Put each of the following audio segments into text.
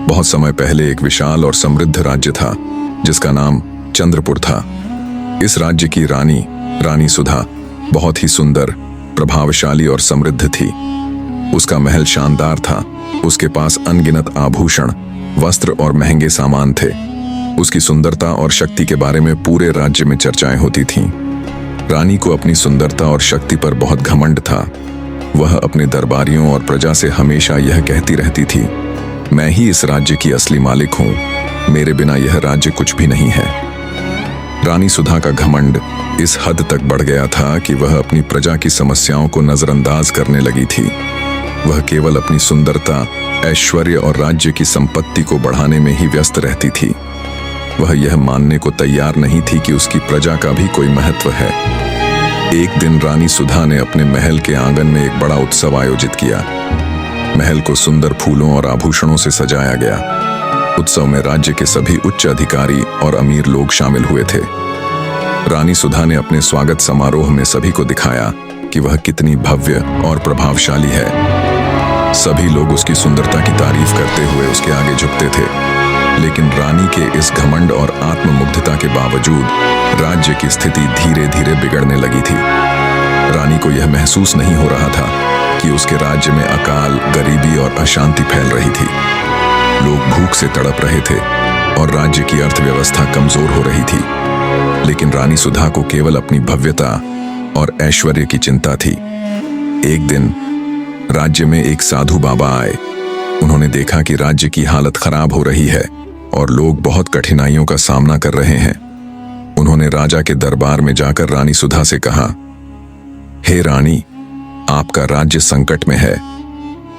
बहुत समय पहले एक विशाल और समृद्ध राज्य था जिसका नाम चंद्रपुर था। इस राज्य की रानी सुधा बहुत ही सुंदर, प्रभावशाली और समृद्ध थी। उसका महल शानदार था। उसके पास अनगिनत आभूषण, वस्त्र और महंगे सामान थे। उसकी सुंदरता और शक्ति के बारे में पूरे राज्य में चर्चाएं होती थीं। रानी को अपनी सुंदरता और शक्ति पर बहुत घमंड था। वह अपने दरबारियों और प्रजा से हमेशा यह कहती रहती थी, मैं ही इस राज्य की असली मालिक हूं, मेरे बिना यह राज्य कुछ भी नहीं है। रानी सुधा का घमंड इस हद तक बढ़ गया था कि वह अपनी प्रजा की समस्याओं को नजरअंदाज करने लगी थी। वह केवल अपनी सुंदरता, ऐश्वर्य और राज्य की संपत्ति को बढ़ाने में ही व्यस्त रहती थी। वह यह मानने को तैयार नहीं थी कि उसकी प्रजा का भी कोई महत्व है। एक दिन रानी सुधा ने अपने महल के आंगन में एक बड़ा उत्सव आयोजित किया। महल को सुंदर फूलों और आभूषणों से सजाया गया। उत्सव में राज्य के सभी उच्च अधिकारी और अमीर लोग शामिल हुए थे। रानी सुधा ने अपने स्वागत समारोह में सभी को दिखाया कि वह कितनी भव्य और प्रभावशाली है। सभी लोग उसकी सुंदरता की तारीफ करते हुए उसके आगे झुकते थे। लेकिन रानी के इस घमंड और आत्ममुग्धता के बावजूद राज्य की स्थिति धीरे धीरे बिगड़ने लगी थी। रानी को यह महसूस नहीं हो रहा था कि उसके राज्य में अकाल, गरीबी और अशांति फैल रही थी। लोग भूख से तड़प रहे थे और राज्य की अर्थव्यवस्था कमजोर हो रही थी। लेकिन रानी सुधा को केवल अपनी भव्यता और ऐश्वर्य की चिंता थी। एक दिन राज्य में एक साधु बाबा आए। उन्होंने देखा कि राज्य की हालत खराब हो रही है और लोग बहुत कठिनाइयों का सामना कर रहे हैं। उन्होंने राजा के दरबार में जाकर रानी सुधा से कहा, हे रानी, आपका राज्य संकट में है।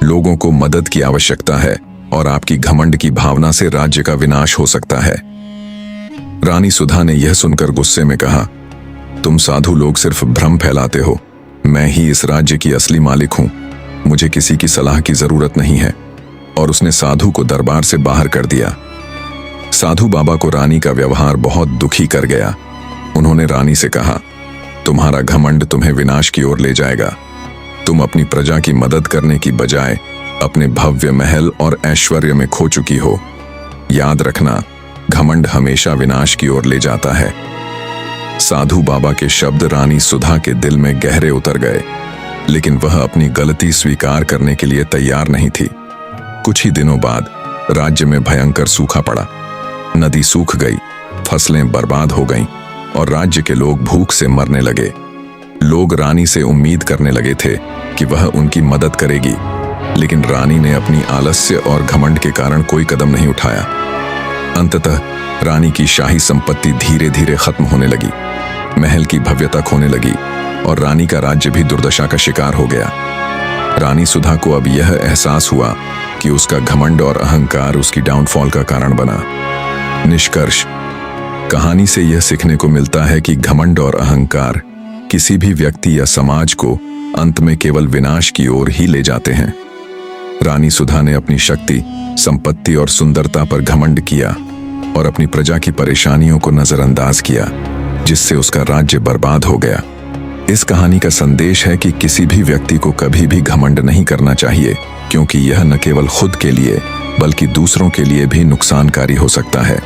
लोगों को मदद की आवश्यकता है और आपकी घमंड की भावना से राज्य का विनाश हो सकता है। रानी सुधा ने यह सुनकर गुस्से में कहा, तुम साधु लोग सिर्फ भ्रम फैलाते हो। मैं ही इस राज्य की असली मालिक हूं। मुझे किसी की सलाह की जरूरत नहीं है। और उसने साधु को दरबार से बाहर कर दिया। साधु बाबा को रानी का व्यवहार बहुत दुखी कर गया। उन्होंने रानी से कहा, तुम्हारा घमंड तुम्हें विनाश की ओर ले जाएगा। तुम अपनी प्रजा की मदद करने की बजाय अपने भव्य महल और ऐश्वर्य में खो चुकी हो। याद रखना, घमंड हमेशा विनाश की ओर ले जाता है। साधु बाबा के शब्द रानी सुधा के दिल में गहरे उतर गए, लेकिन वह अपनी गलती स्वीकार करने के लिए तैयार नहीं थी। कुछ ही दिनों बाद राज्य में भयंकर सूखा पड़ा। नदी सूख गई, फसलें बर्बाद हो गईं और राज्य के लोग भूख से मरने लगे। लोग रानी से उम्मीद करने लगे थे कि वह उनकी मदद करेगी, लेकिन रानी ने अपनी आलस्य और घमंड के कारण कोई कदम नहीं उठाया। अंततः रानी की शाही संपत्ति धीरे धीरे खत्म होने लगी। महल की भव्यता खोने लगी और रानी का राज्य भी दुर्दशा का शिकार हो गया। रानी सुधा को अब यह एहसास हुआ कि उसका घमंड और अहंकार उसकी डाउनफॉल का कारण बना। निष्कर्ष, कहानी से यह सीखने को मिलता है कि घमंड और अहंकार किसी भी व्यक्ति या समाज को अंत में केवल विनाश की ओर ही ले जाते हैं। रानी सुधा ने अपनी शक्ति, संपत्ति और सुंदरता पर घमंड किया और अपनी प्रजा की परेशानियों को नजरअंदाज किया, जिससे उसका राज्य बर्बाद हो गया। इस कहानी का संदेश है कि किसी भी व्यक्ति को कभी भी घमंड नहीं करना चाहिए, क्योंकि यह न केवल खुद के लिए बल्कि दूसरों के लिए भी नुकसानकारी हो सकता है।